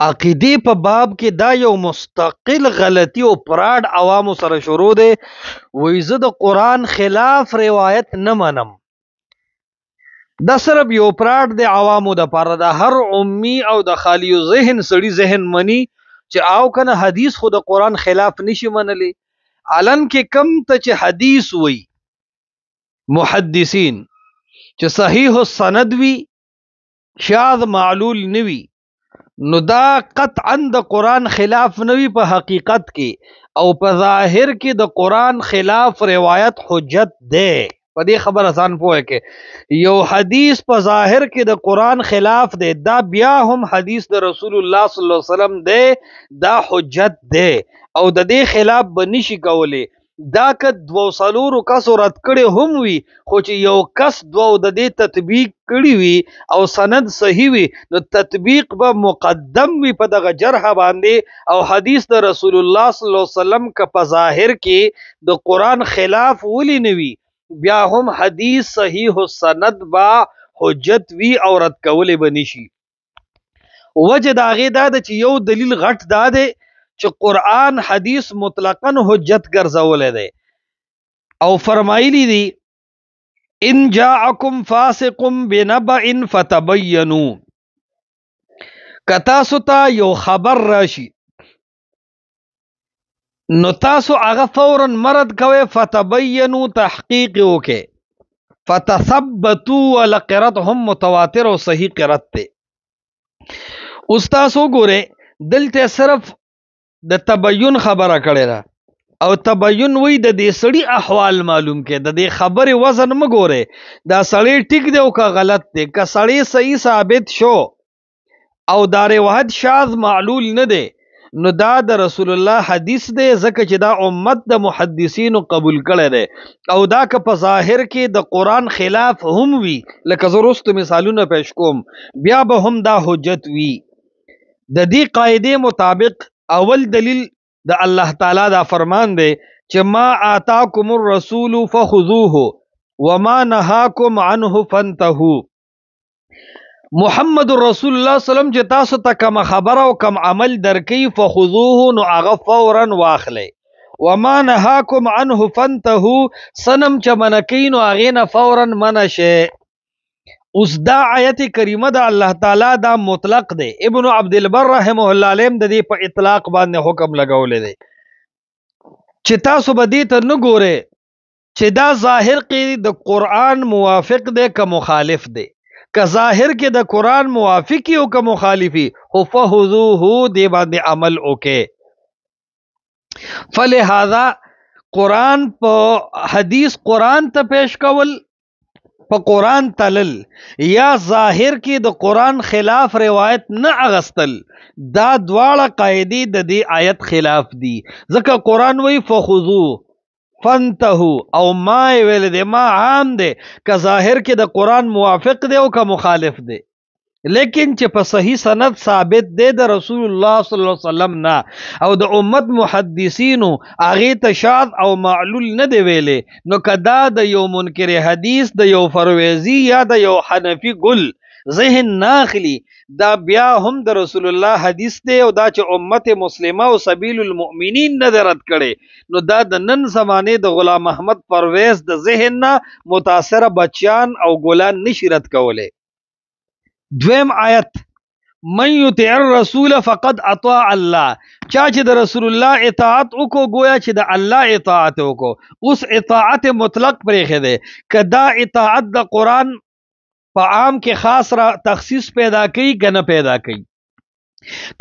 عقیدی په باب کې دا یو مستقل غلطی او پراډ عوامو سره شروع دی. وای زه د قرآن خلاف روایت نه منم. دا صرف یو پراډ دی عوامو د پاره. د هر امی او د خالی ذهن سړی ذهن منی چې او کنه حدیث خو د قرآن خلاف نشي منلی. علن کې کم ته چې حدیث وی محدثین چې صحیح السند وی شاذ معلول نوی، نو دا قطعا د قرآن خلاف نوی په حقیقت کې، او په ظاهر کې د قرآن خلاف روایت حجت ده. په دې خبر آسان پوهه کې یو حدیث په ظاهر کې د قرآن خلاف ده، دا بیا هم حدیث د رسول الله صلی الله علیه وسلم ده، دا حجت ده او د دې خلاف بنشي کوله. دا که دو سلورو کسو رد کړي هم وي، خو چې یو کس دو د دې تطبیق کړي وي او سند صحیح وي، نو تطبیق به مقدم وي په دغه جرح باندې. او حدیث د رسول الله صلی الله علیه وسلم که په ظاهر کې د قرآن خلاف ولی نه وي، بیا هم حدیث صحیح السند با حجت وی او رد کولی به نشي. وجه د هغې دا ده چې یو دلیل غټ دا دی چې قرآن حدیث مطلقاً حجت ګرځولی دی، او فرمایلی دی ان جاءکم فاسق بنبأ فتبینوا. که تاسو ته یو خبر راشي نو تاسو هغه فورا مرد کوئ، فتبینوا تحقیق وکئ، فتثبتوا ولا قرات هم متواتر او صحیح قرات ته. اوس تاسو ګوره دلته صرف د تبین خبره کړی ده، او تبین وی د دې سړي احوال معلوم کې، د دې خبرې وزن مګوره دا سړی ټیک دی او که غلط دی. که سړی صحیح ثابت شو او دا روایت شاذ معلول نه دی، نو دا د رسول الله حدیث دی، ځکه چې دا امت د محدثینو قبول کړی دی. او دا که په ظاهر کې د قرآن خلاف هم وي، لکه زه وروسته مثالونه پیش کوم، بیا به هم دا حجت وي. د دې قاعدې مطابق اول دلیل د الله تعالی دا فرمان دی چې ما آتاکم الرسول فخذوه وما نهاکم عنه فانتهوا. محمد رسول الله صلی الله علیه وسلم چې تاسو ته کوم خبر او کوم عمل درکې، فخذوه نو هغه فورا واخلئ، وما نهاکم عنه فانتهوا سنم چې منکې نو هغې نه فورا منع شئ. اوس دا آیت کریمه د الله تعالی دا مطلق دی. ابن عبد البر رحمه الله علیه د دې په اطلاق باندې حکم لګولې دی چې تاسو به دې ته نه ګورئ چې دا ظاهر کې د قرآن موافق دی که مخالف دی. که ظاهر کې د قرآن موافقی او که مخالفی، خو فخذوه دې باندې عمل وکړئ. فلهذا قرآن په حدیث قرآن ته پیش کول، په قرآن تلل، یا ظاهر کې د قرآن خلاف روایت نه اغستل، دا دواړه قاعدې د دې آیت خلاف دي. ځکه قرآن وی فخذو فانتهو، او ما ویل دی ما عام دی، که ظاهر کې د قرآن موافق دی او که مخالف دی. لیکن چې په صحیح سند ثابت دی د رسول الله صلی الله علیه وسلم نه، او د امت محدثینو هغې ته شاذ او معلول نه دی ویلی، نو که دا د یو منکر حدیث، د یو فرویزی یا د یو حنفی ګل ذهن ناخلی، دا بیا هم د رسول الله حدیث دی، او دا چې امت مسلمه او سبیل المؤمنین نه دی رد کړي، نو دا د نن زمانه د غلام محمد پرویز د ذهن نه متاثره بچیان او ګلان نشي رد کولی. دویم آیت من یطع الرسول فقد اطاع الله. چا چې د رسول الله اطاعت وکړو گویا چې د الله اطاعت وکړو. اوس اطاعت مطلق پرېښی دی، که دا اطاعت د قرآن په عام کې خاص را تخصیص پیدا کوي که نه پیدا کوي،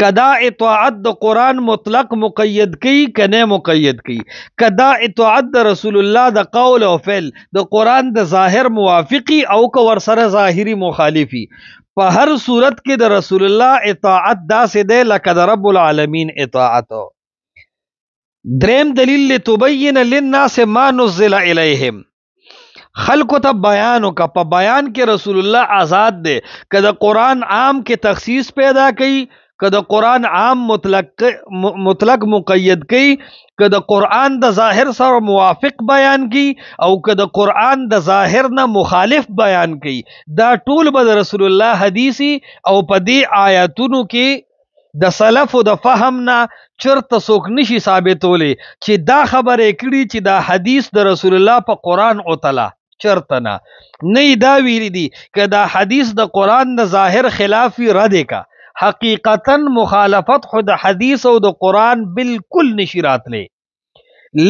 که دا اطاعت د قرآن مطلق مقید کوي که نه مقید کوي، که دا اطاعت د رسول الله د قول او فعل د قرآن د ظاهر موافقی او که ورسره ظاهری مخالفی، په هر صورت کې د رسول الله اطاعت داسې دی لکه د رب العالمین اطاعت. دریم دلیل لتبین للناس ما نزل الیهم، خلکو ته بیان وکړه. په بیان کې رسول الله آزاد دی، که د قرآن عام کې تخصیص پیدا کوي، که د قرآن عام مطلق مقید کوي، که د قرآن د ظاهر سره موافق بیان کی، او که د قرآن د ظاهر نه مخالف بیان کی، دا ټول به د رسول الله حدیثی. او په دې آیاتونو کې د سلفو د فهم نه چرته څوک نشي ثابتولی چې دا خبره کړي چې دا حدیث د رسول الله په قرآن اوتله، چرته نه دا ویلی دي که دا حدیث د قرآن د ظاهر خلافی رد کا. حقیقتا مخالفت خود حدیث او د قرآن بالکل نشی راتلی،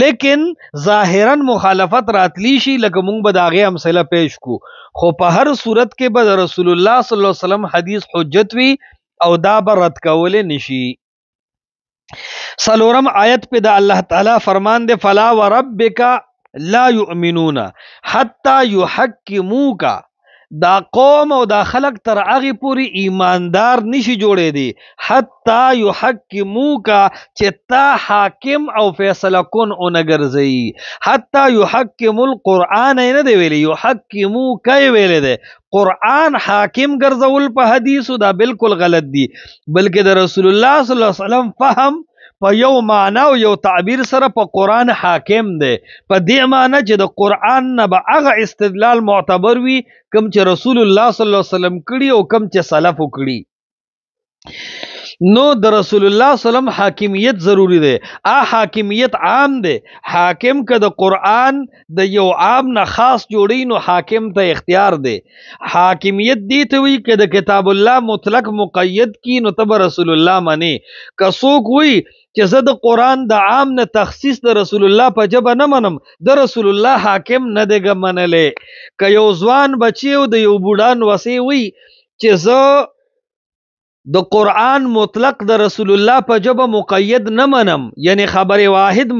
لیکن ظاهرا مخالفت راتلی شي لکه مونږ به د هغې امثله پیش کو، خو په هر صورت کې به د رسول الله صلی الله علیه وسلم حدیث حجت وي او دا به رد کولی نشي. سلورم آیت په د الله تعالی فرمان دی فلا وربک لا یؤمنون حتی یحکموک، دا قوم او دا خلق تر هغه پوری ایماندار نشي جوړې دي حتی یحکموک چې تا حاکم او فیصله کن او نګرځي. حتی یحکم القرآن نه دی ویلی، یحکموک ویلی دی. قرآن حاکم ګرځول په حدیثو دا بالکل غلط دی، بلکې د رسول الله صلی الله علیه وسلم فهم په یو معنا او یو تعبیر سره په قرآن حاکم دی، په دې معنا چې د قرآن نه به هغه استدلال معتبر وي کم چې رسول الله صلی الله علیه وسلم کړي او کم چې سلفو کړي. نو د رسول الله صلی الله علیه وسلم حاکمیت ضروری دی، حاکمیت عام دی. حاکم که د قرآن د یو عام نه خاص جوړی نو حاکم ته اختیار دی. حاکمیت دی ته وی که د کتاب الله مطلق مقید کی نو تب رسول الله منی. که څوک وی چې زه د قرآن د عام نه تخصیص د رسول الله په جبه نه منم، د رسول الله حاکم نه دی منلی. که یو ځوان بچی او د یو بوډان وسی وی چې زه د قرآن مطلق د رسول الله په جبه مقید نه منم، یعنی خبر واحد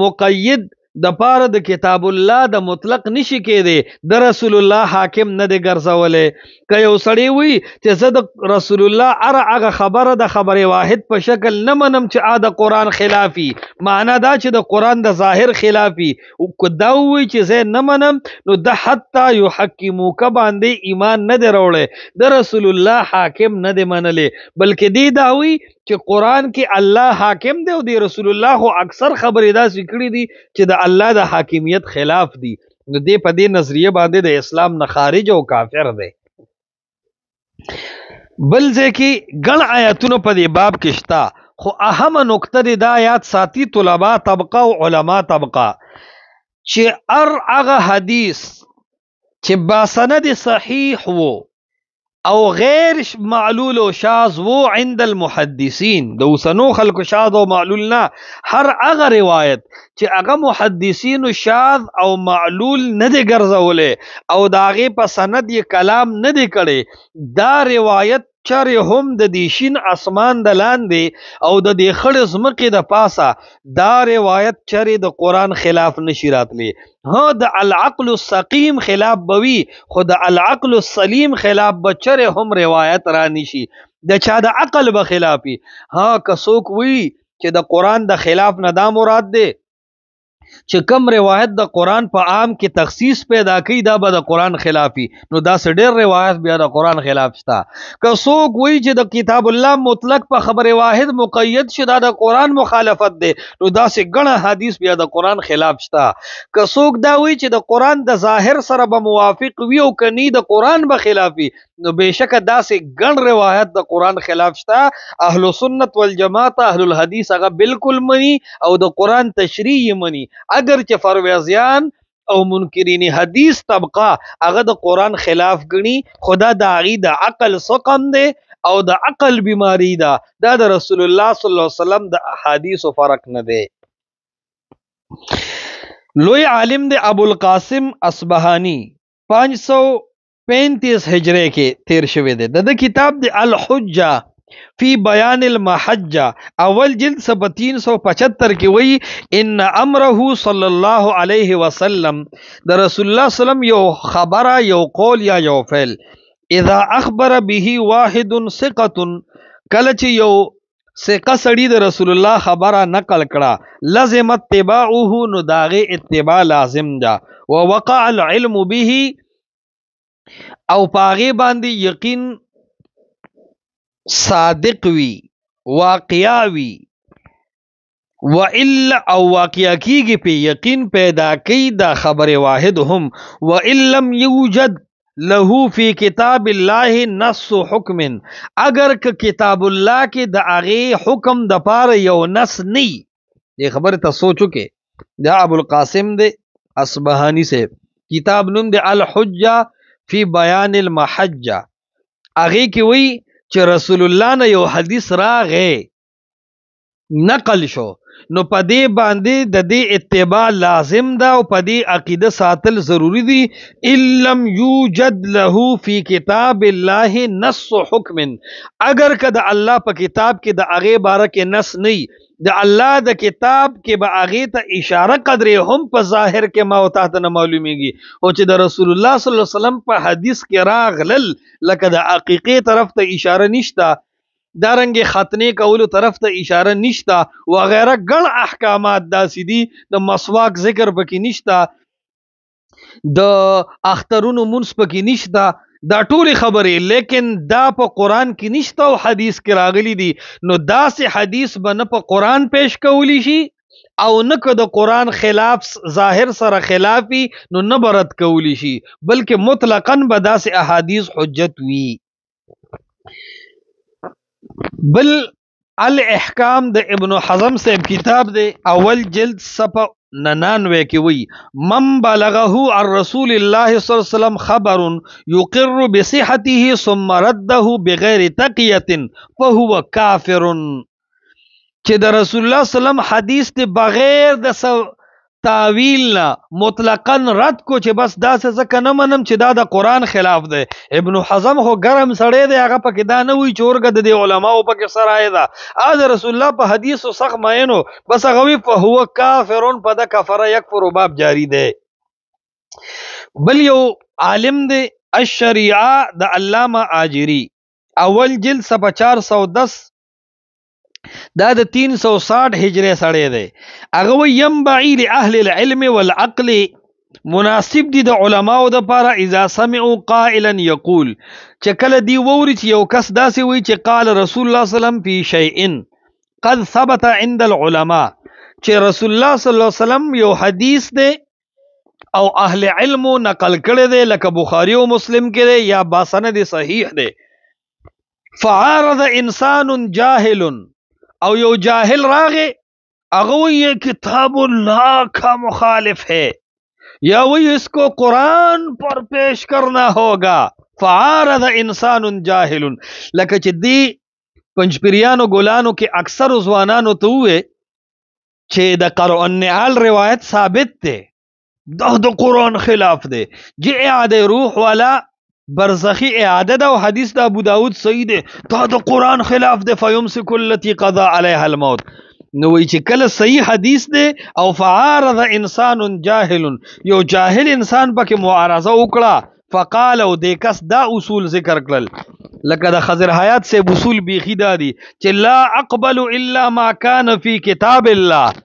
مقید د پاره د کتاب الله د مطلق نشي کېده، د رسول الله حاکم نه دی ګرځولې. که یو سړی وي چې زه د رسول الله هغه خبره د خبر واحد په شکل نه منم چې د قرآن خلافي، معنا دا چې د قرآن د ظاهر خلافي، که دا وي چې زه نه منم نو د حتی یحکموک باندې ایمان نه دی راوړی، د رسول الله حاکم نه دی منلې، بلکې دی دا وي چې قرآن کې الله حاکم دی او دی رسول الله خو اکثر خبرې داسې کړي دي چې د الله د حاکمیت خلاف دي، نو دی په دې نظریه باندې د اسلام نه خارج او کافر دی. بل ځکه ګڼ آیاتونو په دې باب کې شته، خو اهم نقطه دی دا آیات ساتي طلبا طبقه او علما طبقه چې هغه حدیث چې باسند صحیح وو او غیر معلول و شاذ وو عند المحدثین، د اوسنو خلکو شاذ او معلول نه، هر هغه روایت چې هغه محدثین شاذ او معلول نه دی ګرځولې او د هغې په سند یې کلام نه دی کړی، دا روایت چرې هم د دې شین اسمان د لاندې او د دې خړې ځمکې د پاسه دا روایت چرې د قرآن خلاف نشي راتلی. ها د العقل السقیم خلاف بوي، خو د العقل السلیم خلاف بچره هم روایت را نشي، د چا د عقل به خلافي. ها که څوک وي چې د قرآن د خلاف نه دا مراد دی چې کم روایت د قرآن په عام کې تخصیص پیدا کوي دا به د قرآن خلافي، نو دا څه ډېر روایت بیا د قرآن خلاف شته. که څوک وایي چې د کتاب الله مطلق په خبر واحد مقید شي دا د قرآن مخالفت دی، نو داسې ګڼه حدیث بیا د قرآن خلاف شته. که څوک دا وایي چې د قرآن د ظاهر سره به موافق وي او کني د قرآن به خلافي، نو بېشکه داسې ګڼ روایت د قرآن خلاف شته. اهل سنت والجماعت اهل الحدیث هغه بالکل مني او د قرآن تشریح مني، اگر چې فرویزیان او منکرین حدیث طبقه هغه د قرآن خلاف گنی، خدا د هغې د عقل سقم دی او د عقل بیماری ده، دا د رسول الله صلی الله علیه وسلم د احادیثو فرق نه دی. لوی عالم دی ابوالقاسم اصبهانی 535 هجری کې تیر شوی دی. د کتاب دی الحجه فی بیان المحجه اول جلد 375 کې وی ان امره صلی الله علیه وسلم، د رسول الله صلی الله علیه وسلم یو خبره یو قول یا یو فعل اذا اخبر به واحد ثقه، کله چې یو ثقه سړی د رسول الله خبره نقل کړه لازم اتباعه، نو داغه اتباع لازم ده، ووقع العلم به او پاغه باندې یقین صادق وی واقعا وی، و الا او واقعا کیږي په یقین پیدا کوي دا خبر واحد هم، و ان لم یوجد له فی کتاب الله نص حکم، اگر که کتاب الله کې د هغه حکم د پاره یو نص نی. یہ خبر ته سوچو کې دا ابو القاسم دے اصبهانی سے کتاب نوم دے الحجہ فی بیان المحجہ. هغه کې وی چې رسول الله نه یو حدیث راغې نقل شو، نو پدې باندې د دې اتباع لازم ده او پدې عقیده ساتل ضروری دي. ان لم یوجد له فی کتاب الله نص حکم، اگر که د الله په کتاب کې د هغه باره کې نص نه، د الله د کتاب کې به هغه ته اشاره قدرې هم په ظاهر کې ما او تاسو نه معلومیږي، او چې د رسول الله صلی الله علیه وسلم په حدیث کې راغلل لکه د حقیقت طرف ته اشاره نشته، دارنګ ختنه کولو طرف ته اشاره نشته، وغیرہ ګڼ احکامات داسې دي، د مسواک ذکر پکې نشته، د اخترونو منځ پکې نشته، دا ټول خبرې، لیکن دا په قرآن کې نشته او حدیث کې راغلي دي. نو داسې حدیث به نه په قرآن پیش کولی شي او نه که د قرآن خلاف ظاهر سره خلافي نو نه به رد کولی شي، بلکې مطلقاً به داسې احادیث حجت وي. بل الاحکام د ابن حزم صاحب کتاب دے اول جلد صفحہ 99 کې وی من بلغه عن رسول الله صلی الله علیه وسلم خبر يقر بصحته ثم رده بغیر تقیه فهو کافر، چې د رسول الله صلی الله علیه وسلم حدیث ته بغیر د تاویل نه مطلقاً رد کو چې بس دا څه ځکه نه منم چې دا د قرآن خلاف دی. ابن حزم خو ګرم سړی دی، هغه پکې دا نه وی چې اورګه د دې علماو پکې سرای ده، د رسول الله په حدیثو سخت مینو، بس هغه وی فهو کافرون، په د کفر یکفر باب جاری دی. بل یو عالم دی الشریعه د علامه آجری اول جلد صفحه 410 دا د 360 هجری سړی دی. هغه ينبغي لاهل العلم والعقل، مناسب دي د علماو د پاره اذا سمعوا قائلا يقول، چې کله دی ووري چې یو کس داسې وی چې قال رسول الله صلی الله علیه وسلم فی شیء قد ثبت عند العلماء، چې رسول الله صلی الله علیه وسلم یو حدیث دی او اهل علم نقل کړی دی، لکه بخاری او مسلم کې دی یا باسند صحیح دی. فعارض انسان جاهل، او یو جاہل راغے اگر یہ کتاب اللہ کا مخالف ہے یا وہ اس کو قرآن پر پیش کرنا ہوگا. فعارض انسان جاہل، لکه چې دی پنجپریانو ګلانو کې اکثر ځوانانو ته وې چې د قرآن نعال روایت ثابت دی، دا د قرآن خلاف دی، جی اعاده روح والا برزخی اعاده دا و حدیث دا ابو داود صحیح دے، دا دا قرآن خلاف دے، فیمسک اللتی قضا علیها الموت. نوی چې کله صحیح حدیث دے او فعارض انسان جاہل، یو جاہل انسان پاک معارضه وکړه، فقال او دے کس دا اصول ذکر کړل، لکه دا خضر حیات سے اصول بیخی دا دی چې لا اقبل الا ما کان فی کتاب اللہ،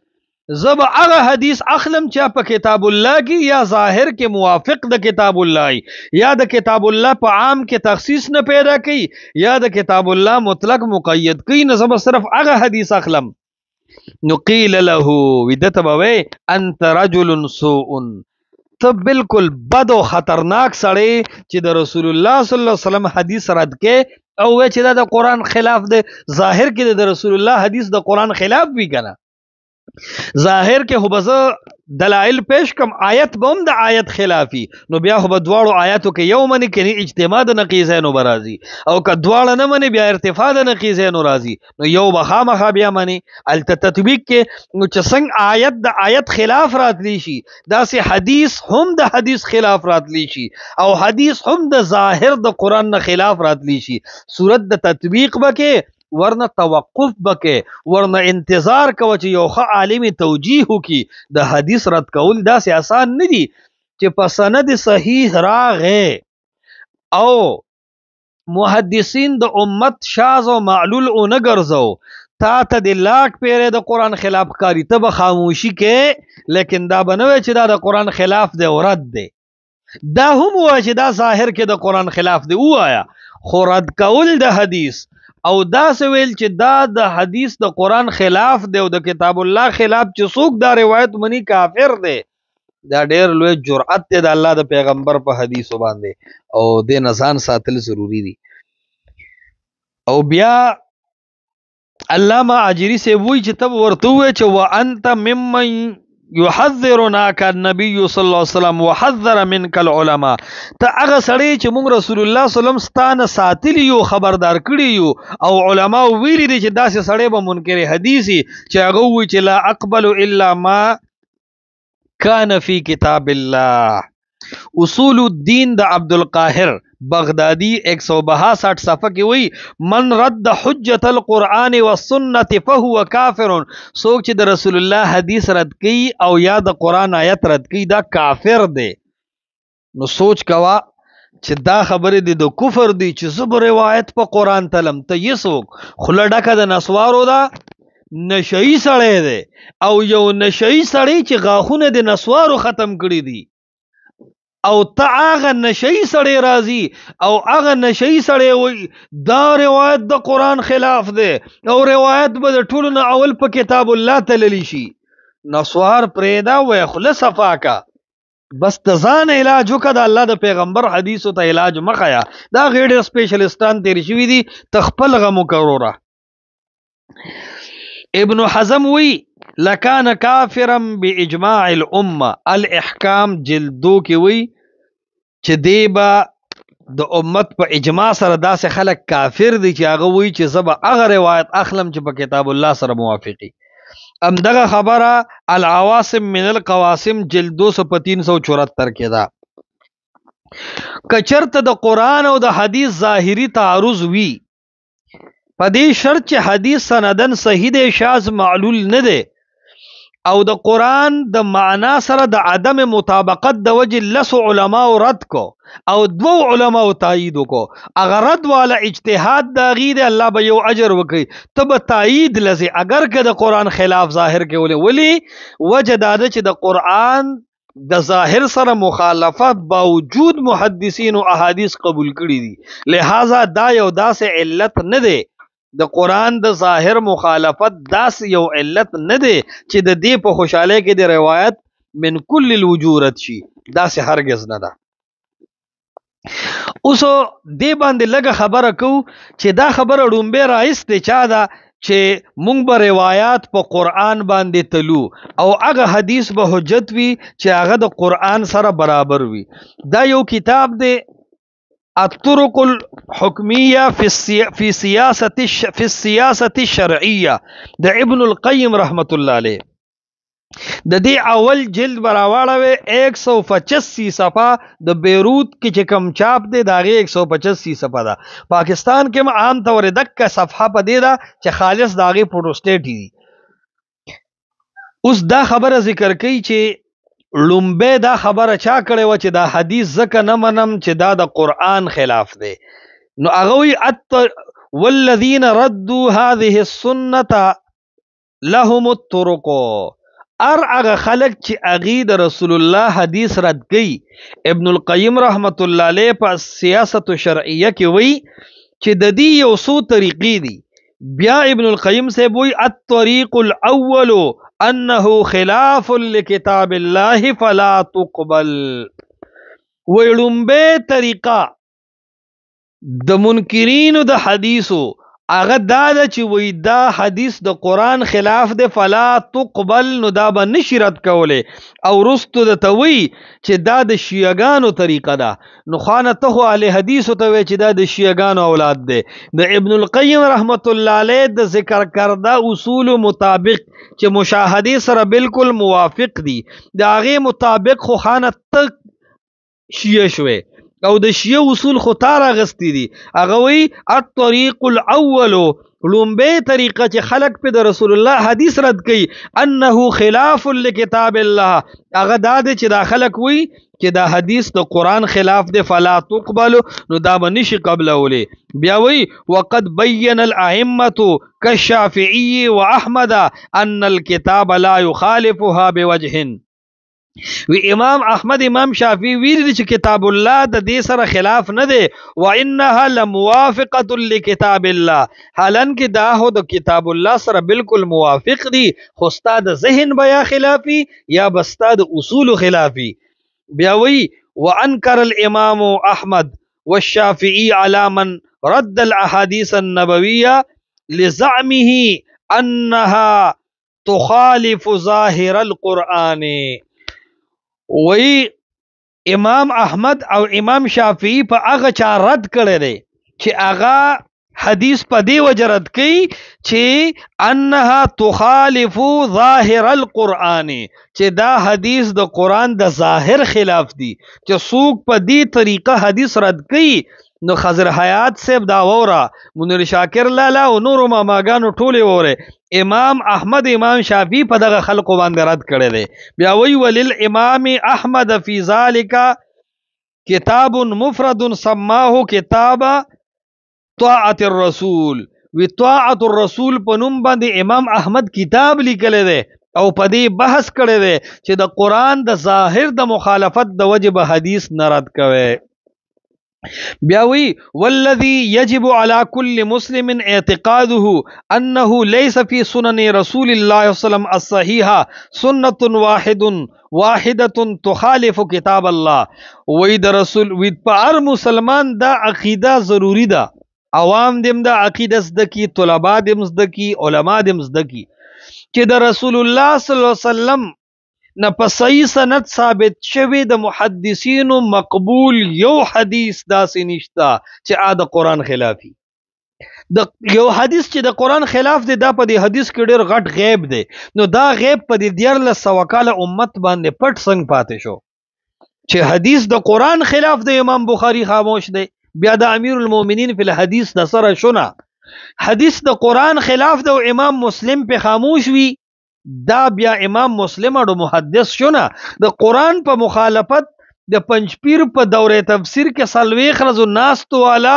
زب اغه حدیث اخلم چا په کتاب الله کې یا ظاهر کې موافق د کتاب الله، یا د کتاب الله په عام کې تخصیص نه پیدا کوي یا د کتاب الله مطلق مقید کوي، نه زب صرف اغه حدیث اخلم. نو قیل له ودت بوي انت رجل سوء، ته بالکل بد او خطرناک سړی چې د رسول الله صلی الله علیه وسلم حدیث رد کې او چې دا د قرآن خلاف دی. ظاهر کې د رسول الله حدیث د قرآن خلاف وی کنه، ظاهر کې هو بزه دلائل پیش کم، آیت بم د آیت خلافی، نو بیا هو بدواړو آیاتو کې یو منی کې اجتماع د نقیزه نو برازي، او که دواړه نه منی بیا ارتفاع د نقیزه نو راځي، نو یو بخامخا بیا منی ال تطبیق کې نو چې څنګه آیت د آیت خلاف راتلی شي، داسې حدیث هم د حدیث خلاف راتلی شي، او حدیث هم د ظاهر د قرآن نه خلاف راتلی شي. صورت د تطبیق بکې ورنه توقف بکې، ورنه انتظار کوه چې یو ښه عالم توجیه وکي. د حدیث رد کول داسې آسان نه دي چې په سند صحیح راغې او محدثین د امت شاذ او معلول او نه ګرځو، تا ته د لاک پیره د قرآن خلاف کاری، ته به خاموشي کې، لیکن دا بنوي چې دا د قرآن خلاف دی او رد دی، دا هم وایي چې دا ظاهر کې د قرآن خلاف دی وایا، خو رد کول د حدیث او دا سویل چې دا د حدیث د قرآن خلاف دی او د کتاب الله خلاف چې څوک دا روایت منی کافر دی، دا ډېر لوی جرأت دی د الله د پیغمبر په حدیثو باندې او د نزان ساتل ضروری دي. او بیا علامه اجری سے وی چې تب ورته وی چې وانت ممن يحذرناك النبي صلی الله علیه وسلم وحذر منك العلماء، ته هغه سړی چې موږ رسول الله صلی الله علیه وسلم ستانه ساتلی یو، خبردار کړی یو، او علما ویلي دي چې داسې سړی به منکر حدیثي چې هغه وی چې لا اقبل الا ما كان في كتاب الله. اصول الدین د عبدالقاهر بغدادی 162 صفحه کې وی من رد حجت القرآن والسنت فهو کافر، څوک چې د رسول الله حدیث رد کوي او یا د قرآن آیت رد کوي دا کافر دی. نو سوچ کوا چې دا خبره دی د کفر دی چې زب روایت په قرآن تلم، ته یې څوک خوله ډکه د نسوارو دا نشئی سړی دی او یو نشئی سړی چې غاښونه د نسوارو ختم کړي دي، او ته هغه نشئی سړی راځي او هغه نشئی سړی وي دا روایت د قرآن خلاف دی او روایت به د ټولو نه اول په کتاب الله تللی شي. نسوار پریدا وی خوله صفا کا، بس د ځان علاج وکړه، د الله د پیغمبر حدیثو ته علاج مخیا. دا غیر سپیشلستان تیر شوي دي، تخپل غمو کروره. ابن حزم وی لکان کافرا باجماع الامه، الاحکام جلدو کې وی چې دی با د امت په اجماع سره داسې خلک کافر دي چې هغه وی چې زه به هغه روایت اخلم چې په کتاب الله سره موافقي. همدغه خبره العواصم من القواسم جلد 200 کې ده. کچرته د قرآن او د حدیث ظاهری تعارض وی، په دې شرط چې حدیث سندن صحیح دی، شاذ معلول نه دی، او د قرآن د معنا سره د عدم مطابقت د وجه لسو علماء رد کو او 2 علماء تایید کو، اگر رد والا اجتهاد دا غیر الله به یو اجر وکي، تب تایید لزی اگر که د قرآن خلاف ظاهر کې ولی وجه دا چې د قرآن د ظاهر سره مخالفت باوجود محدثین او احادیث قبول کړي دي، لہذا دا یو داسې علت نه دی، د قرآن د ظاهر مخالفت داس یو علت نه دی چې د دې په خوشاله کې د روایت من کل الوجوه رد شي، داسې هرگز نه ده. اوسو دې باندې لږه خبره کو چې دا خبره ډومبه راایسته چا ده چې مونږ به روایات په قرآن باندې تلو او هغه حدیث به حجت وي چې هغه د قرآن سره برابر وي. دا یو کتاب دی الطرق الحكمية في السياسة الشرعية د ابن القیم رحمت الله علیه. د دې اول جلد براواړه 185 صفحه د بیروت کې چې کم چاپ دی دا 185 صفحه ده. پاکستان کې عام طور دک صفحه په دی ده چې خالص داغه پروسټیټ دي. اوس دا خبره ذکر کوي چې لومبه دا خبره چا کړي و چې دا حدیث زکه نه منم چې دا د قرآن خلاف دی. نو هغه وی والذین ردوا هذه السنه لهم الطرق، هغه خلق چې اغي د رسول الله حدیث رد کوي. ابن القیم رحمت الله علیه په سیاست شرعیه کې وی چې د دې یو څو طریقې دي. بیا ابن القیم سے وی الطريق الاول انه خلاف لکتاب الله فلا تقبل. ویلومبه طریقه د منکرینو د حدیثو هغه دا ده چې وی دا حدیث د قرآن خلاف دی فلا تقبل، نو دا به نشي رد کولی. او رستو د توی چې دا د شیعگانو طریقه ده، نو خانه ته خو اهل حدیثو ته وی چې دا د شیعگانو اولاد دی. د ابن القیم رحمت الله علیه د ذکر کرده اصول مطابق چې مشاهده سره بالکل موافق دي، د هغه مطابق خو خانه ته شیعه شوی او د شیعه اصول خو تار اغستی دي. هغه وی الطريق الاول، لومبه طریقه چې خلق په د رسول الله حدیث رد کوي انه خلاف لکتاب الله، هغه دا چې دا خلق وی چې دا حدیث د قرآن خلاف دی فلا تقبل، نو دا به نشي قبلولی. بیا وی وقد بین الائمه كالشافعي واحمد ان الكتاب لا يخالفها بوجه، وی امام احمد امام شافعی ویلی چې کتاب الله د دې سره خلاف نه دی وانها لموافقه لکتاب الله، حالان کې دا هو د کتاب الله سره بالکل موافق دی، خو ستا د ذهن بیا خلافی یا بستا د اصول خلافی. بیا وی وانکر الامام احمد والشافعی علی من رد الاحاديث النبویہ لزعمه انها تخالف ظاهر القرآن. وی امام احمد او امام شافعی په هغه چا رد کړی دی چې هغه حدیث په دی وجه رد کوي چې انها تخالف ظاهر القرآن، چې دا حدیث د قرآن د ظاهر خلاف دی. چې څوک په دی طریقه حدیث رد کوي نو خضر حیات صاحب دا وورا، منیر شاکر لالا او نورو ماماګانو ټوله وره امام احمد امام شافعی په دغه خلقو باندې رد کړی دی. بیا وی ولل امام احمد فی ذالک کتاب مفرد سماه کتاب طاعت الرسول. وی طاعت الرسول په نوم باندې امام احمد کتاب لیکلی دی او په دې بحث کړی دی چې د قرآن د ظاهر د مخالفت د وجه به حدیث نه رد کوي. بیا وی والذی یجب علی کل مسلم اعتقاده انه ليس فی سنن رسول الله صلی اللہ علیہ وسلم الصحیحہ سنت واحدة تخالف کتاب الله. وی د رسول وی په هر مسلمان دا عقیده ضروری ده، عوام دم دا عقیده زدکی، طلبا دم زدکی، علما دم زدکی چې د رسول الله صلی الله علیه وسلم نه په صحیح سند ثابت شوی د محدثینو مقبول یو حدیث داسې نشته چې د قرآن خلافی. د یو حدیث چې د قرآن خلاف دی دا په دې حدیث کې ډېر غټ غیب دی. نو دا غیب په دې 1400 کاله امت باندې پټ څنګه پاتې شو چې حدیث د قرآن خلاف د امام بخاری خاموش دی، بیا د امیر المؤمنین فی الحدیث د سره شونه حدیث د قرآن خلاف د امام مسلم په خاموش وی، دا بیا امام مسلم اړو محدث شونه د قرآن په مخالفت د پنځپیر په دوره تفسیر کې سلويخ رزو ناستو والا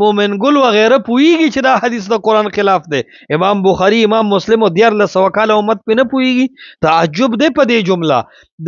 مومن ګل وغیرہ پویږي چې دا حدیث د قرآن خلاف دی. امام بخاری امام مسلم او 1400 کاله امت په نه پویږي. تعجب دی په دې جمله.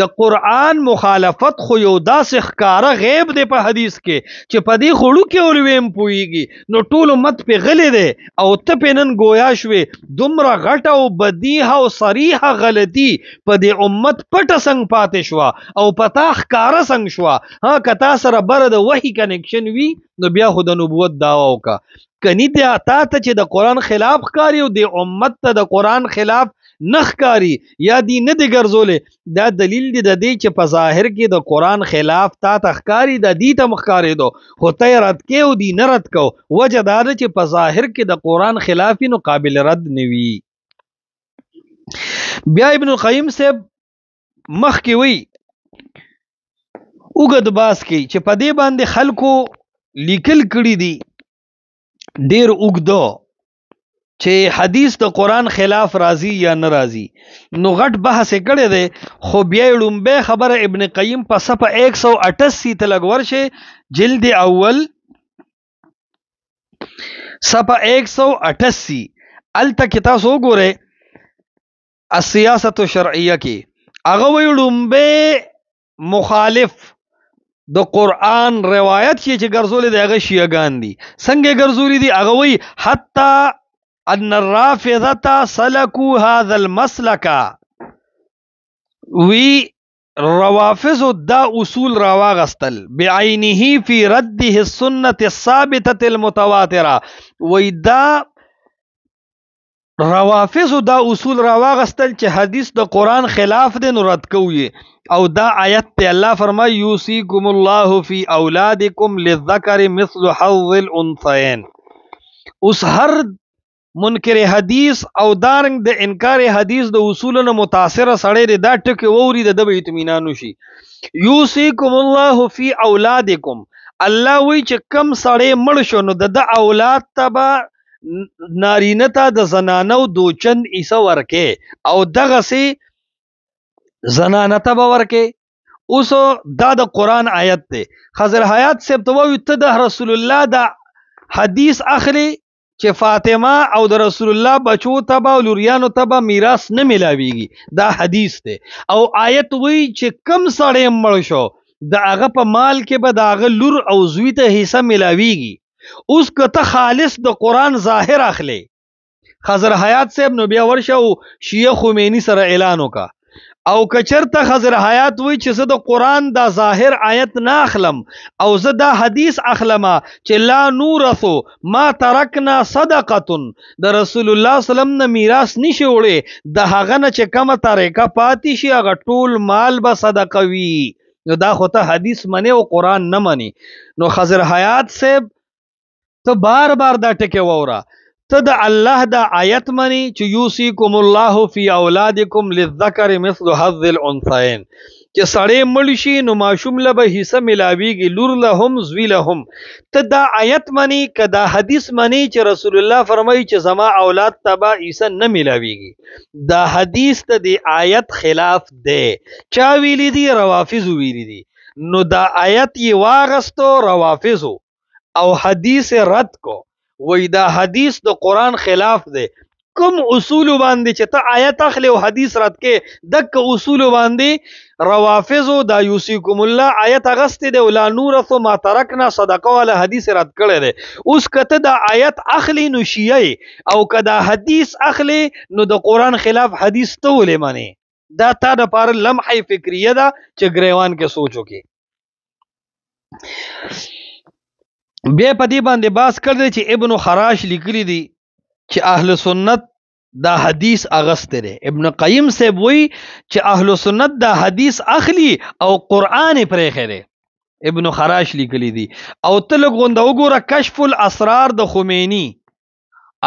د قرآن مخالفت خو یو داسې ښکاره غیب دی په حدیث کې چې په دې خړو کې اولویم پویږي، نو ټول امت په غلې دی او ته په نن گویا شوي دومره غټه او بدیهه او صریحه غلطي په دې امت پټه څنګه پاتې شوه او پتا ښکاره څنګه شوه. ها کتا سره بر د وحی کنیکشن وی نو بیا خو د نبوت دعوا وکا، کني ته تا ته چې د قرآن خلاف ښکاري او د امت ته د قرآن خلاف نه ښکاري یا دی نه دی ګرځولې، دا دلیل دی د دې چې په ظاهر کې د قرآن خلاف تا ته ښکاري د دې ته مخکاري دو خو ته رد کې او دی نه رد کو. وجه دا ده چې په ظاهر کې د قرآن خلافی نو قابل رد نوي. بیا ابن القیم صاحب مخ کې وی وګد باس کې چې په دې باندې خلکو لیکل کړي دي ډیر وګدو چې حدیث د قرآن خلاف راضی یا ناراضی، نو غټ بحث کړي دي. خو بیا لومبه خبره ابن قیم په صفحه 188 ته لګور شي، جلد اول صفحه 188 الته کې تاسو وګورئ السیاست الشرعیه کې هغه وی لومبه مخالف د قرآن روایت چې ګرځولې دی هغه شیعاګان دي. څنګه ګرځولې دي هغه وی حتی ان الرافضه سلكوا هذا المسلك، وی روافض دا اصول راواغستل بعینه فی رده السنه الثابته المتواتره. وی دا روافض دا اصول راواغستل چې حدیث د قرآن خلاف دی نو رد کوي. او دا آیت ته الله فرمای یوصیکم الله فی اولادکم للذکر مثل حظ الانثیین. اوس هر منکر حدیث او دارنګ د انکار حدیث د اصولونو متاثر سړی دا ټکی ووري د به اطمینان شي. یوصیکم الله فی اولادکم، الله وی چې کم سړی مړ شو نو د اولاد تبا نارینه ته د زنانو دوچند عیسی ورکه او دغه سي زنانه ته ورکه. اوس دا د قرآن آیت دی. خضر حیات صاحب ته وایي ته د رسول الله دا حدیث اخلي چې فاطمه او د رسول الله بچو تبا او لوریانو تبا میراث نه ملاویږي، دا حدیث دی. او آیت وی چې کم سړی مړ شو د هغه په مال کې به د هغه لور او زوی ته حصہ ملاویږي. اوس که ته خالص د قرآن ظاهر اخلي، خضر حیات صاحب نو بیا ورشه او شیعه خمینی سره اعلان وکا. او کچرته خضر حیات وی چې زه د قرآن دا ظاهر آیت نه اخلم او زه دا حدیث اخلمه چې لا نورثو ما ترکنا صدقتن، د رسول الله سلام نه میراث نشي وړي، د هغه نه چې کومه طریقه پاتې شي هغه ټول مال به صدقه وي. نو دا خو ته حدیث منی او قرآن نه منی. نو خضر حیات صاحب ته بار بار دا ټکی ووره، ته د الله دا آیت منی چې یوصیکم الله فی اولادکم للذکر مثل حظ الانثیین، چې سړی مړ شي نو ماشوم له به حصہ ملاویږي، لور لهم زوی لهم. ته دا آیت منی که دا حدیث منی چې رسول الله فرمایي چې زما اولاد تبا حصہ نه ملاویږي؟ دا حدیث ته دی آیت خلاف دی. چا ویلی دی؟ روافض ویلی دی. نو دا آیت یې واغستو روافضو او حدیث رد کو، وی دا حدیث د قرآن خلاف دی. کم اصول باندې چې ته آیت اخلی او حدیث رد کې، دک اصول باندې روافضو دا یوصیکم الله آیت اغستی دی، لا نورث ما ترکنا صدقه والا حدیث رد کړی دی. اوس کته دا آیت اخلی نو شیعه او که دا حدیث اخلی نو د قرآن خلاف حدیث ته ولې منی؟ دا تا د پاره لمحه فکریه ده چې گریوان کې سوچو کې. بیا په دې باندې باس کړی چې ابن خراش لیکلی دی چې اهل سنت دا حدیث اغسته دی. ابن قیم صاحب وی چې اهل سنت دا حدیث اخلی او قرآن پرېښی دی. ابن خراش لیکلی دی. او ته لږ غونده وګوره کشف الاسرار د خمینی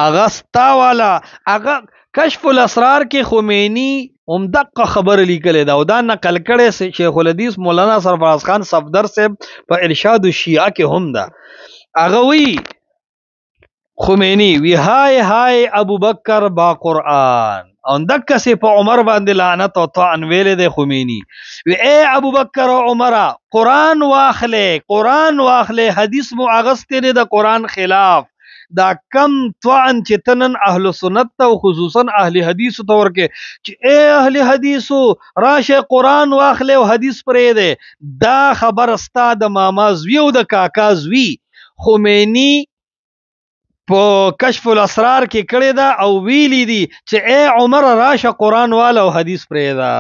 اغستا والا، اغه کشف الاسرار کې خمینی دقه خبر لیکلی دا او دا نقل کړی شیخ الحدیث مولانا سرفراز خان صفدر صاحب په ارشاد الشیعه کې هم ده. هغه وی خمینی وی های های ابو بکر با قرآن، او دکه سی په عمر باندې لعنت او طعن ویلې ده خمینی. وی اے ابو بکر او عمر قرآن واخله، قرآن واخله، حدیث مو اغسته ده د قرآن خلاف. دا کم طعن چې تنن اهل سنت ته او خصوصا اهل حدیث ته ورکه چې اے اهل حدیثو راشه قرآن واخله او حدیث پرې ده، دا خبر استا د ماما زوی او د کاکا زوی. خمینی په کشف الاسرار کې کړی دا او ویلی دی چې اے عمر راشه قرآن والا او حدیث پرې ده.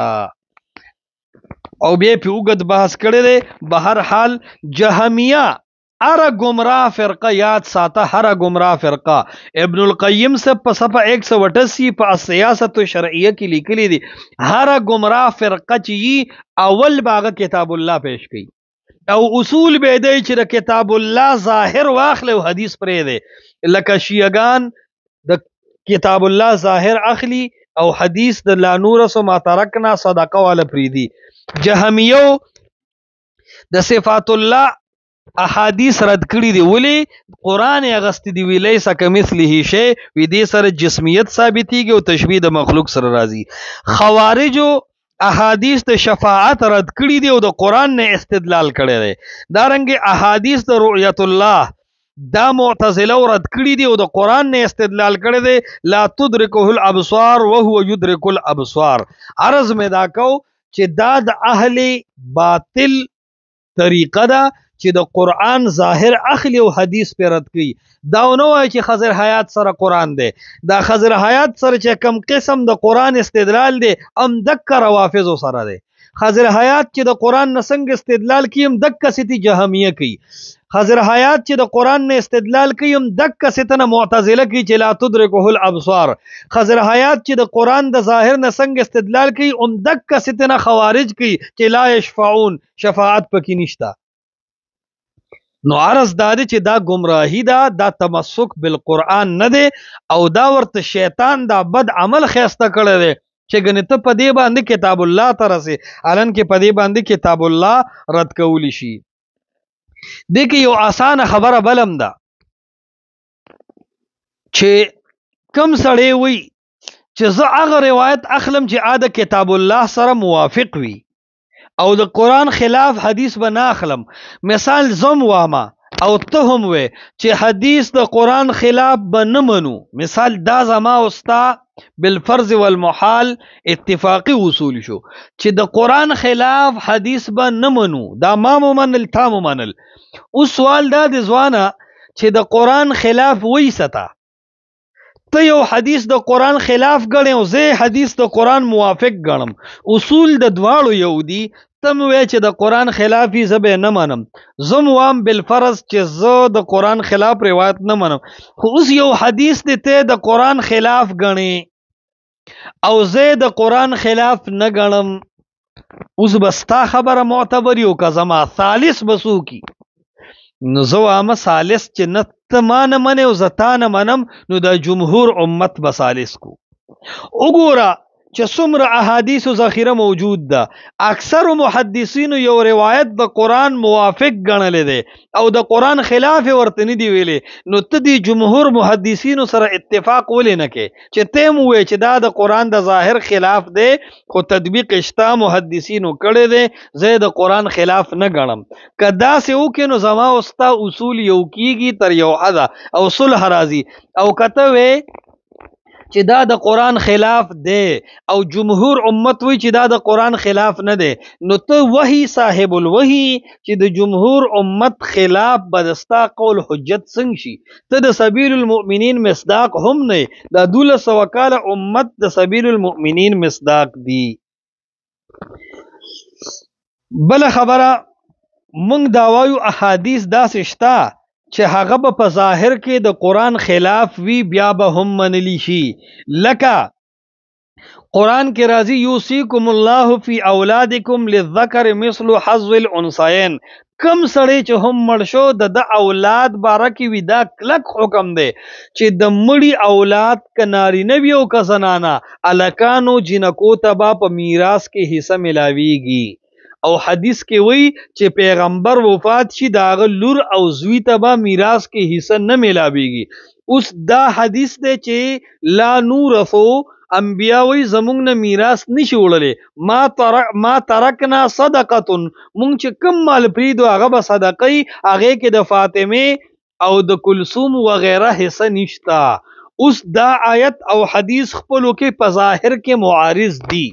او بیا په اوږد بحث کړی دی. بهر حال جهمیه هر گمراه فرقه یاد ساته، هر گمراه فرقه. ابن القیم سے په صفحه 188 په سیاست شرعیه کې لیکلی دی هر گمراه فرقه چې اول باغ کتاب الله پیش کړي او اصول به دی چې د کتاب الله ظاهر واخله او حدیث پرې دی. لکه شیعگان د کتاب الله ظاهر اخلی او حدیث د لا نورث ما ترکنا صدقه والا پرې دی. جهمیو د صفات الله احادیث رد کړي دی، ولی قرآن اغستی دی وی لیس کمثله شی، وی دې سره جسمیت ثابتیږي او تشبیه د مخلوق سره راځي. خوارجو احادیث د شفاعت رد کړي دی او د قرآن نه استدلال کړي دی. دارنګه احادیث د رؤیت الله دا معتزله رد کړي دی او د قرآن نه استدلال کړي دی. لا تدرکه الابصار وهو يدرك الابصار. عرض مې دا کو چې دا د اهل باطل طریقه ده چې د قرآن ظاهر اخلی او حدیث پر رد کوي. دا نو وایي چې خضر حیات سره قرآن دی. دا خضر حیات سره چې کم قسم د قرآن استدلال دی ام دک روافض سره دی. خضر حیات چې د قرآن نه څنګه استدلال کوي ام دک ستی جهمیه کوي. خضر حیات چې د قرآن نه استدلال کوي ام دک ستنه معتزله کوي چې لا تدرکه الابصار. خضر حیات چې د قرآن د ظاهر نه څنګه استدلال کوي ام دک ستنه خوارج کوي چې لا یشفعون، شفاعت پکې نشته. نو عرض دادی چې دا گمراهی دا تمسک بالقرآن نه دی او دا ورته شیطان دا بد عمل خیسته کړی دی چې ګنې ته په دې باندې کتاب الله ته رسې، الان کې په دې باندې کتاب الله رد کولی شي. دې کې یو آسانه خبره بلم ده چې کم سړی وي چې زه هغه روایت اخلم چې عاده کتاب الله سره موافق وي او د قرآن خلاف حدیث به نه اخلم. مثال زم واما او ته هم وې چې حدیث د قرآن خلاف به نه منو، مثال دا زما استا بالفرض والمحال اتفاقی اصول شو چې د قرآن خلاف حدیث به نه منو، دا ما ممنل تا ممنل. اوس سوال دا د ځوانه چې د قرآن خلاف وای ستا ته یو حدیث د قرآن خلاف ګڼې او زه حدیث د قرآن موافق ګڼم، اصول د دواړو یو دي. تم وی چې د قرآن خلافی زبه نه منم، زم وام بالفرض چې زه د قرآن خلاف روایت نه منم، خو اوس یو حدیث دی ته د قرآن خلاف غنی او زه د قرآن خلاف نه غنم، اوس بستا خبره معتبر یو که زما ثالث بسو کی؟ نو زه وامه ثالث چې نه ته ما نه منې او زه تا نه منم، نو د جمهور امت به ثالث کو. وګوره چې څومره احادیث ذخیره موجود ده، اکثر محدثینو یو روایت د قرآن موافق ګڼلې ده او د قرآن خلاف ورته نه دی ویلې، نو ته د جمهور محدثینو سره اتفاق ولې نه کې چې ته مو وې چې دا د قرآن د ظاهر خلاف دی خو تطبیق اشتا محدثینو کړی دی، زه د قرآن خلاف نه ګڼم. که داسې وکړې نو زما استا اصول یو کیږي تر یو حده او صلح راځي، او کته وې چې دا د قرآن خلاف دی او جمهور امت وی چې دا د قرآن خلاف نه دی، نو ته وحی صاحب الوحی چې د جمهور امت خلاف بدستا قول حجت څنګه شي؟ ته د سبیل المؤمنین مصداق هم نه، دا 1200 کاله امت د سبیل المؤمنین مصداق دی. بل خبره مونږ دا وایو احادیث داسې شته چې هغه به په ظاهر کې د قرآن خلاف وی بیا به هم منلی شي، لکه قرآن کې راځي یوصیکم الله فی اولادکم للذکر مثل حظ الانثیین، کم سړی چې هم مړ شو د اولاد باره کې وي دا کلک حکم دی چې د مړي اولاد که نارینه وي او که زنانه الکانو جنکو ته به په میراث کې حصه ملاویږي، او حدیث کې وی چې پیغمبر وفات شي دا هغه لور او زوی ته به میراث کې حصہ نه ملاویږي. اوس دا حدیث دی چې لا نورثو، انبیا وی زمونږ نه میراث نشي وړلی، ما ترکنا صدقتن، مونږ چې کم مال پریدو هغه به صدقی، هغه کې د فاطمه او د کلثوم وغیره حصہ نشتا. اوس دا آیت او حدیث خپلو کې په ظاهر کې معارض دي،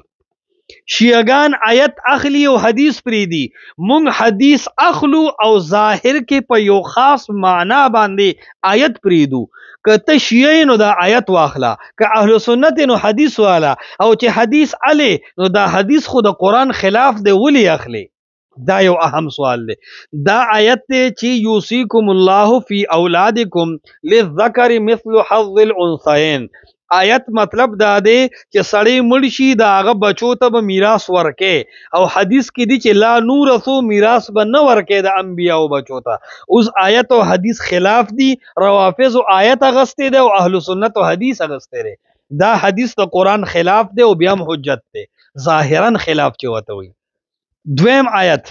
شیعگان آیت اخلی او حدیث پریدی، مونږ حدیث اخلو او ظاهر کې په یو خاص معنا باندې آیت پریدو. که ته شیعی نو دا آیت واخلا، که اهل سنت نو حدیث والا، او چې حدیث علی نو دا حدیث خود قرآن خلاف دی ولی اخلی؟ دا یو اهم سوال دی. دا آیت دی چې یوصیکم الله فی اولادکم للذکر مثل حظ الانثیین، آیت مطلب دا دی چې سړی مړ شي دا هغه بچو ته به میراث ورکې، او حدیث کې دی چې لا نورثو میراث به نه ورکې د انبیاء او بچو ته. اوس آیت او حدیث خلاف دی، روافض آیت اغسته دی او اهل سنت او حدیث اغسته دی. دا حدیث د قرآن خلاف دی او بیا هم حجت دی، ظاهرا خلاف چې وته وي. دویم آیت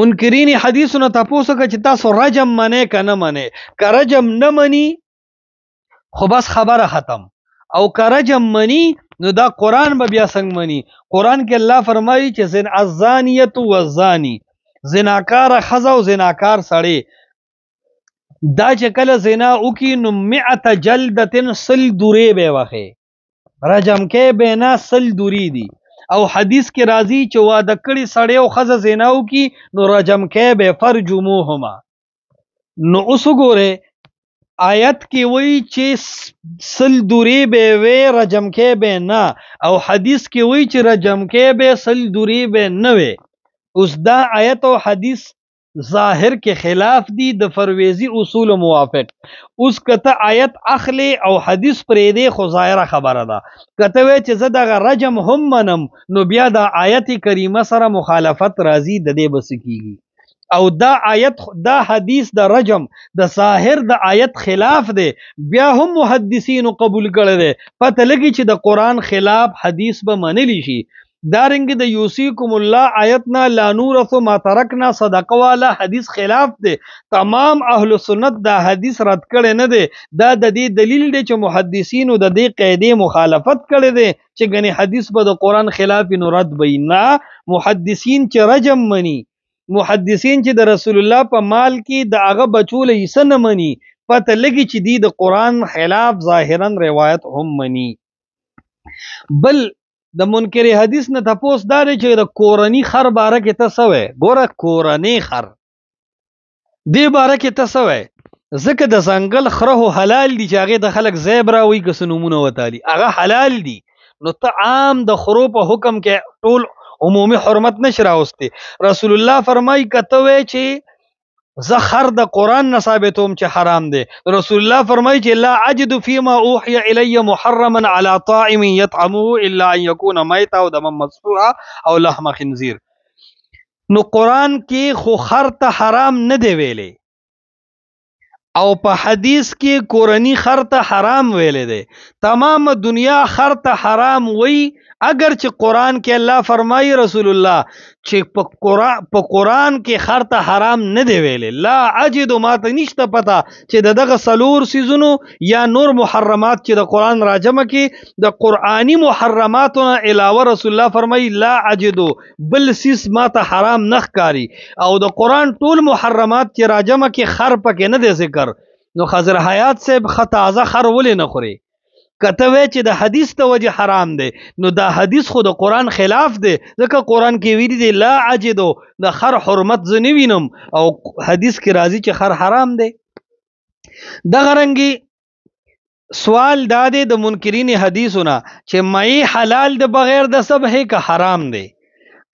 منکرین حدیثونه تاسو که چې تاسو رجم منې که نه منې، که رجم نه منی خو بس خبره ختم، او که رجم منی نو دا قرآن به بیا څنګه منی؟ قرآن کې الله فرمایي چې الزانیت والزانی، زناکار ښځه او زناکار سړی دا چې کله زنا وکي نو 100 جلدتن 100 دورې به وخې، رجم کې به نه 100 دورې دي. او حدیث کې راځي چې واده کړي سړی او ښځه زنا وکي نو رجم کې به فرجموهما. نو اوس وګوره آیت کې وی چې 100 دورې به وي رجم کې به نه، او حدیث کې وی چې رجم کې به 100 دورې به نه وي. اوس دا آیت او حدیث ظاهر کې خلاف دي د فرویزی اصول موافق. اوس کته آیت اخلی او حدیث پرې دی خو ظاهره خبره ده، کته وی چې زه دغه رجم هم منم نو بیا د آیت کریمه سره مخالفت راځي، د دې بس کیږي. او دا آیت دا حدیث د رجم د ظاهر د آیت خلاف دی، بیا هم محدثین قبول کړي دي، پته لګي چې د قرآن خلاف حدیث به منلی شي. دارنګ د یوصیکم الله آیت نه لا نورث ما ترکنا صدقه والا حدیث خلاف دی، تمام اهل سنت دا حدیث رد کړي نه دی. دا د دې دلیل دی چې محدثینو د دې قاعده مخالفت کړي دي چې غني حدیث به د قرآن خلاف نو رد بینه. محدثین چې رجم منی محدثین چې د رسول الله په مال کې د هغه بچو له حصہ نه مني، پته لګي چې دی د قرآن خلاف ظاهرا روایت هم مني. بل د منکر حدیث نه تپوس دا دی چې د کورنی خر باره کې ته څه وایې. ګوره کورنی خر دې باره کې ته څه وایې؟ ځکه د ځنګل خره حلال دي چې هغې د خلک ځای براوي که څه نومونه وتالي، هغه حلال دي. نو ته عام د خرو په حکم کې ټول عمومي حرمت نشي راوستي. رسول الله فرمایي که ته وایې چې زه خر د قرآن نه ثابتوم چې حرام دی، رسول الله فرمایي چې لا اجد فيما اوحي الی محرما على طاعم يطعمه الا ان يكون میتا او دما مسفوحا او لحم خنزیر. نو قرآن کې خو خر ته حرام نه دی ویلی او په حدیث کې کورنی خر ته حرام ویلې دی. تمام دنیا خر ته حرام وی، اگر چې قرآن کې الله فرمایي رسول الله چې په قرآن کې خر ته حرام نه دی ویلې. لا اجد ما ته نشته پته چې د دغه څلور سیزونو یا نور محرمات چې د قرآن راجمه کې د قرآنی محرماتو نه علاوه رسول الله فرمایي لا اجدو بل سیس ما ته حرام نه ښکاري. او د قرآن ټول محرمات چې راجمه کې خر پکې نه دی ذکر. نو خضر حیات صاحب تازه خر ولې نه خوري؟ کته وی چې د حدیث ته وجه حرام دی، نو دا حدیث خو د قرآن خلاف دی، ځکه قرآن کې ویلي دی لا اجدو د خر حرمت زه نه وینم او حدیث کې راځي چې خر حرام دی. دغه رنګي سوال دا دی د منکرین حدیثونه چې مئی حلال دی بغیر د ذبح که حرام دی.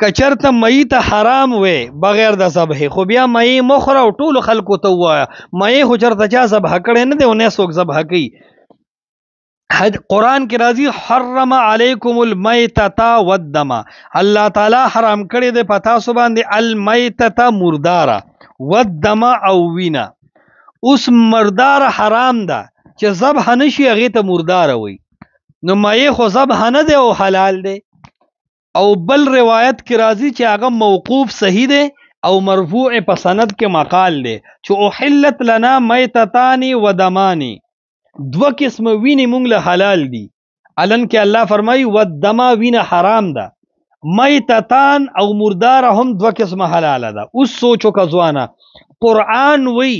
کچرته مئی ته حرام وي بغیر د ذبح، خو بیا مئی مخوره او ټولو خلکو ته ووایه مئی خو چرته چا ذبح کړی نه دی او نه څوک ذبح کوي. قرآن کې راځي حرم علیکم المیتة والدم، الله تعالی حرام کړی دی په تاسو باندې المیتة مرداره والدم او وینا. اوس مرداره حرام ده چې ذبح نشي هغې ته مرداره وي، نو مئی خو ذبح نه دی او حلال دی. او بل روایت کې راځي چې هغه موقوف صحیح دی او مرفوع په سند کې مقال دی چې احلت لنا میتتان و دمانی، دو قسم وینې مونږ له حلال دي. علن کې الله فرمایي والدما وینه حرام ده، میتتان او مرداره هم دو قسم حلاله ده. اوس سوچو که ځوانه قرآن وی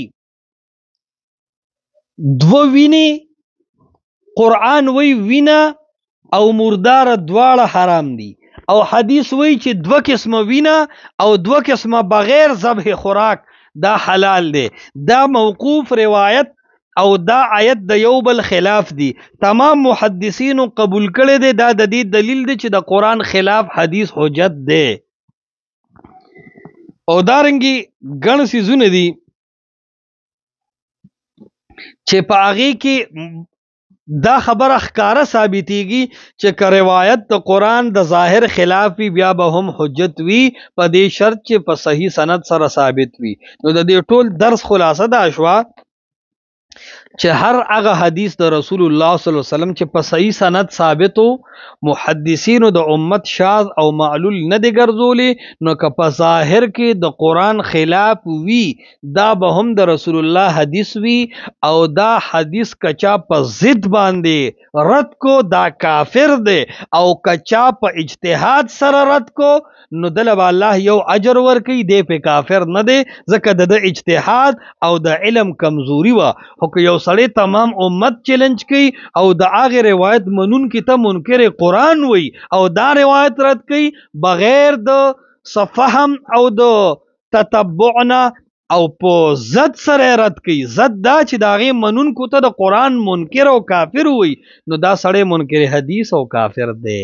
دو وینې، قرآن وی وینه او مرداره دواړه حرام دي، او حدیث وی چې دو قسمه وینه او دو قسمه بغیر ذبح خوراک دا حلال دی. دا موقوف روایت او دا آیت د یو بل خلاف دی. تمام محدثینو قبول کړی دی، دا د دې دلیل دی چې د قرآن خلاف حدیث حجت دی. او دارنګي ګڼ څیزونه دي چې په هغې کې دا خبره ښکاره ثابتېږي چې که روایت د قرآن د ظاهر خلاف وي بیا به هم حجت وي، په دې شرط چې په صحیح سند سره ثابت وي. نو د دې ټول درس خلاصه دا شوه چې هر هغه حدیث د رسول الله صلی الله علیه وسلم چې په صحیح سند ثابتو، محدثینو د امت شاذ او معلول نه دی ګرځولي، نو که په ظاهر کې د قرآن خلاف وي دا به هم د رسول الله حدیث وي، او دا حدیث کچا په ضد باندې رد کو دا کافر دی، او کچا په اجتهاد سره رد کو نو دله به الله یو اجر ورکوي، دی په کافر نه دی ځکه د اجتهاد او د علم کمزوري وه. خو که یو سړی تمام امت چیلنج کوي او د هغې روایت منونکي ته منکر قرآن وي او دا روایت رد کوي بغیر د فهم او د تتبعنا او په زد سره رد کوي، زد دا چې د هغې منونکو ته د قرآن منکر او کافر وي، نو دا سړی منکر حدیث او کافر دی.